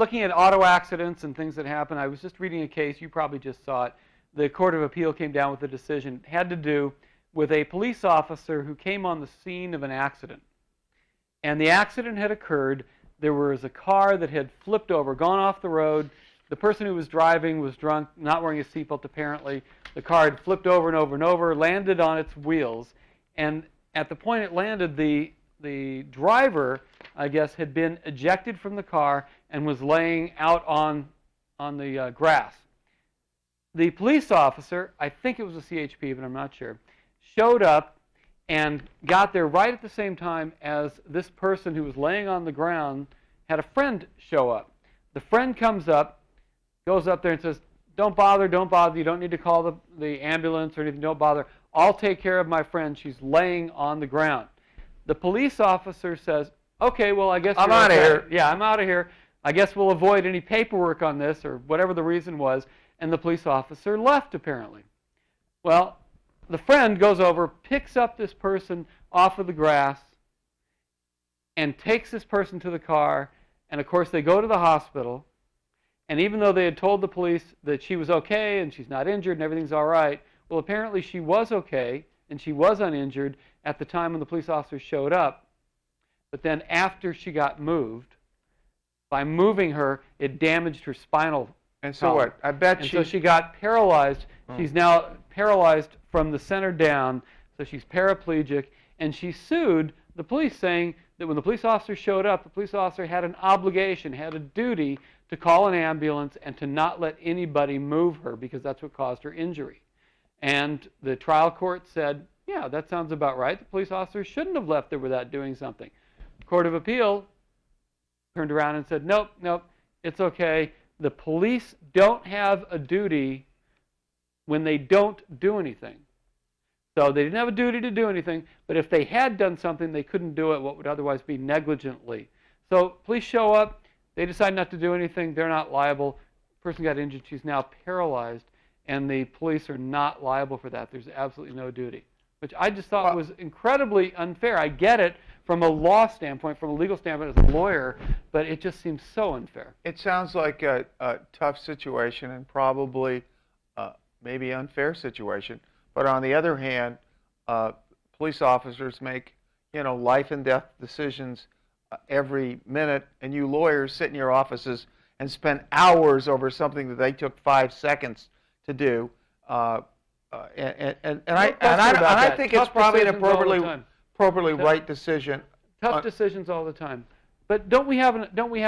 looking at auto accidents and things that happen, I was just reading a case, you probably just saw it. The Court of Appeal came down with a decision. It had to do with a police officer who came on the scene of an accident. And the accident had occurred. There was a car that had flipped over, gone off the road. The person who was driving was drunk, not wearing a seatbelt apparently. The car had flipped over and over and over, landed on its wheels. And at the point it landed, the driver, I guess, had been ejected from the car and was laying out on the grass. The police officer, I think it was a CHP, but I'm not sure, showed up and got there right at the same time as this person who was laying on the ground had a friend show up. The friend comes up, goes up there and says, don't bother, you don't need to call the ambulance or anything, don't bother. I'll take care of my friend. She's laying on the ground. The police officer says, okay, well, I guess I'm out of here. Yeah, I'm out of here. I guess we'll avoid any paperwork on this or whatever the reason was. And the police officer left, apparently. Well, the friend goes over, picks up this person off of the grass, and takes this person to the car. And, of course, they go to the hospital. And even though they had told the police that she was okay and she's not injured and everything's all right, well, apparently she was okay and she was uninjured at the time when the police officer showed up. But then after she got moved, by moving her, it damaged her spinal And so what? I bet so she got paralyzed. She's now paralyzed from the center down, so she's paraplegic. And she sued the police, saying that when the police officer showed up, the police officer had an obligation, had a duty to call an ambulance and to not let anybody move her because that's what caused her injury. And the trial court said, yeah, that sounds about right. The police officer shouldn't have left her without doing something. The Court of Appeal turned around and said, nope, it's okay. The police don't have a duty when they don't do anything. So they didn't have a duty to do anything, but if they had done something, they couldn't do it what would otherwise be negligently. So police show up, they decide not to do anything, they're not liable. The person got injured, she's now paralyzed, and the police are not liable for that. There's absolutely no duty, which I just thought was incredibly unfair. I get it from a law standpoint, from a legal standpoint as a lawyer, but it just seems so unfair. It sounds like a tough situation and probably maybe unfair situation. But on the other hand, police officers make, life and death decisions every minute, and you lawyers sit in your offices and spend hours over something that they took 5 seconds to do. And I think it's probably an appropriately right decision. Tough decisions all the time. But don't we have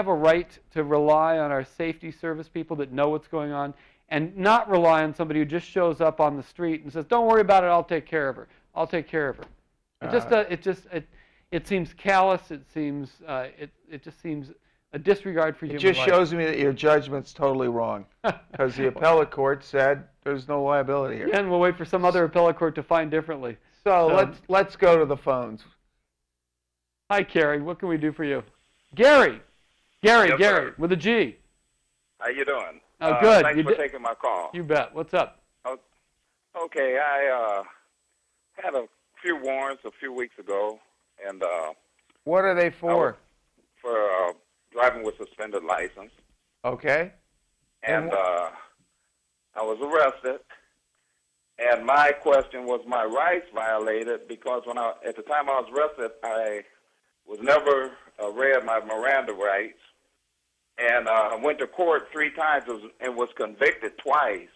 a right to rely on our safety service people that know what's going on, and not rely on somebody who just shows up on the street and says, "Don't worry about it. I'll take care of her. I'll take care of her." It seems callous. It just seems a disregard for human life. It just shows me that your judgment's totally wrong, because the appellate court said there's no liability here. And we'll wait for some other appellate court to find differently. So let's go to the phones. Hi, Carrie. What can we do for you? Gary, Yes, Gary, sir. with a G. How you doing? Oh, good. Thanks for taking my call. You bet. What's up? Okay, I had a few warrants a few weeks ago, and What are they for? for driving with suspended license. Okay. And I was arrested. And my question was my rights violated because at the time I was arrested, I was never read my Miranda rights. And I went to court 3 times and was convicted twice.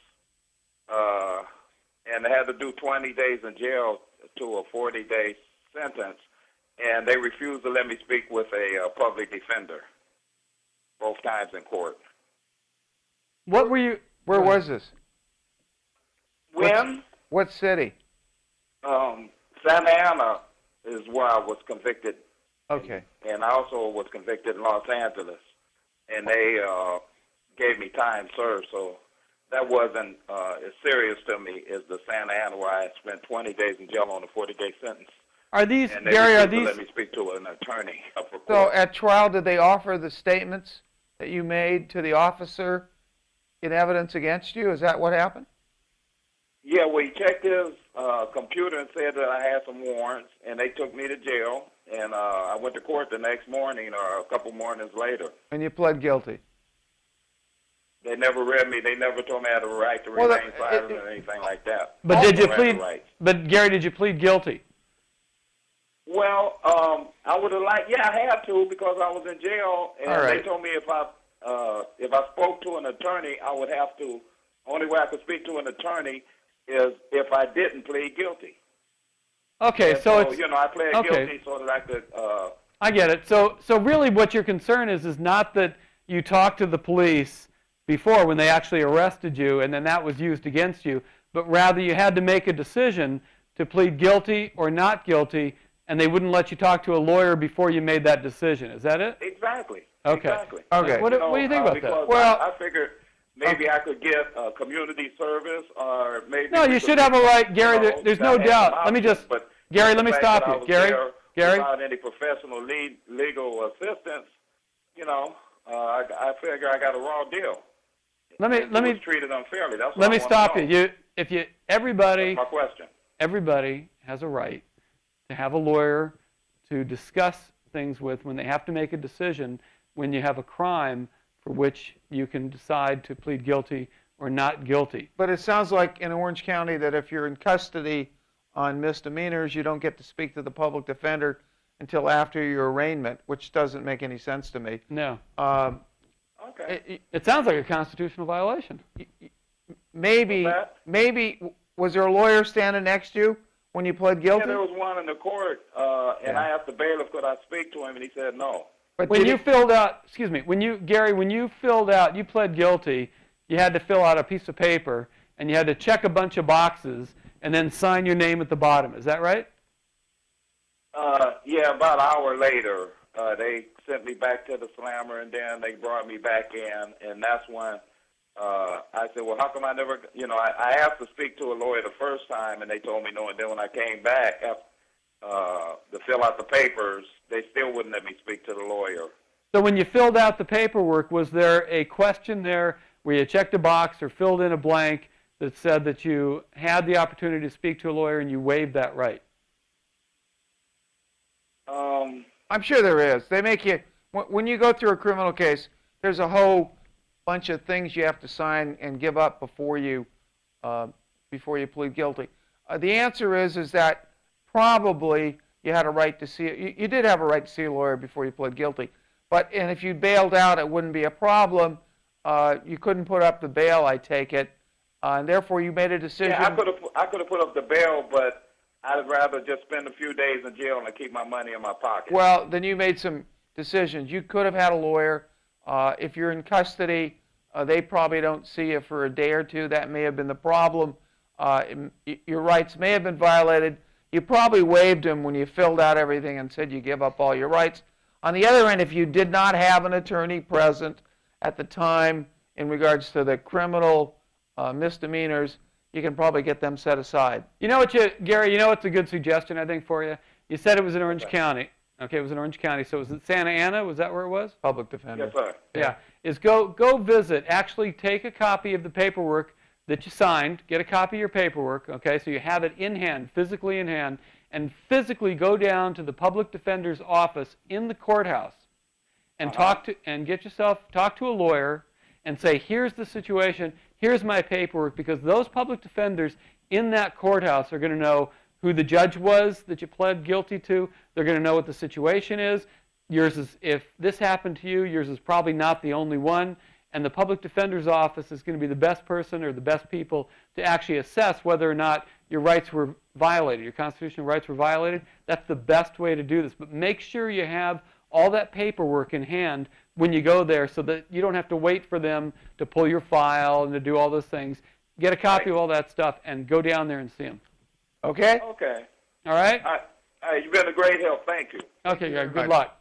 And I had to do 20 days in jail to a 40-day sentence. And they refused to let me speak with a public defender both times in court. What were you? Where was this? When? What city? Santa Ana is where I was convicted. Okay. And I also was convicted in Los Angeles. And they gave me time served, so that wasn't as serious to me as the Santa Ana, where I spent 20 days in jail on a 40-day sentence. Are these, and they Gary, refused to let me speak to an attorney for court. So at trial, did they offer the statements that you made to the officer in evidence against you? Is that what happened? Yeah, well, he checked his computer and said that I had some warrants, and they took me to jail. And I went to court the next morning or a couple mornings later. And you pled guilty? They never read me. They never told me I had a right to Well, remain silent or anything like that. But Also did you had plead? the rights. But Gary, did you plead guilty? Well, I would have liked. Yeah, I had to because I was in jail, and All right. they told me if I spoke to an attorney, I would have to. Only way I could speak to an attorney is if I didn't plead guilty. Okay, And so it's I pled okay. guilty so that I could. I get it. So really, what your concern is not that you talked to the police before when they actually arrested you, and then that was used against you, but rather you had to make a decision to plead guilty or not guilty, and they wouldn't let you talk to a lawyer before you made that decision. Is that it? Exactly. Okay. Exactly. Okay. What do you think about because that? Well, I figured maybe I could get community service, or maybe. No, you should have a right, Gary. There's no doubt. Let me just, Gary, let me stop you. Gary. Without any professional legal assistance, I figure I got a raw deal. Let me was treated unfairly. That's what let I me wanna stop know. you. Everybody. That's my question. Everybody has a right to have a lawyer to discuss things with when they have to make a decision when you have a crime for which you can decide to plead guilty or not guilty. But it sounds like in Orange County that if you're in custody on misdemeanors, you don't get to speak to the public defender until after your arraignment, which doesn't make any sense to me. No. Okay. It sounds like a constitutional violation. Maybe, What's that? maybe, was there a lawyer standing next to you when you pled guilty? Yeah, there was one in the court, and I asked the bailiff could I speak to him, and he said no. But When did you he- filled out, excuse me, Gary, when you filled out, you pled guilty, you had to fill out a piece of paper, and you had to check a bunch of boxes, and then sign your name at the bottom. Is that right? Yeah, about an hour later, they sent me back to the slammer, and then they brought me back in, and that's when I said, well, how come I never, I asked to speak to a lawyer the first time, and they told me no, and then when I came back to fill out the papers, they still wouldn't let me speak to the lawyer. So when you filled out the paperwork, was there a question there where you checked a box or filled in a blank that said that you had the opportunity to speak to a lawyer and you waived that right? I'm sure there is. They make you, when you go through a criminal case, there's a whole bunch of things you have to sign and give up before you plead guilty. The answer is that probably you had a right to see, you did have a right to see a lawyer before you pled guilty. And if you bailed out, it wouldn't be a problem. You couldn't put up the bail, I take it, and therefore you made a decision. Yeah, I could have put up the bail, but I'd rather just spend a few days in jail and keep my money in my pocket. Well, then you made some decisions. You could have had a lawyer. If you're in custody, they probably don't see you for a day or two. That may have been the problem. Your rights may have been violated. You probably waived them when you filled out everything and said you give up all your rights. On the other end, if you did not have an attorney present at the time in regards to the criminal misdemeanors, you can probably get them set aside. Gary, what's a good suggestion, I think, for you? You said it was in Orange County. Okay, it was in Orange County. So was it Santa Ana? Was that where it was? Public defender. Yes, sir. Yeah. Is go visit. Actually take a copy of the paperwork that you signed. Get a copy of your paperwork, okay, so you have it in hand, physically in hand, and physically go down to the public defender's office in the courthouse and talk to a lawyer and say, here's the situation, here's my paperwork, because those public defenders in that courthouse are going to know who the judge was that you pled guilty to. They're going to know what the situation is. If this happened to you, yours is probably not the only one. And the public defender's office is going to be the best person or the best people to actually assess whether or not your rights were violated, your constitutional rights were violated. That's the best way to do this. But make sure you have all that paperwork in hand when you go there so that you don't have to wait for them to pull your file and to do all those things. Get a copy of all that stuff and go down there and see them. Okay? Okay. All right? All right. You've been a great help. Thank you. Okay, good luck.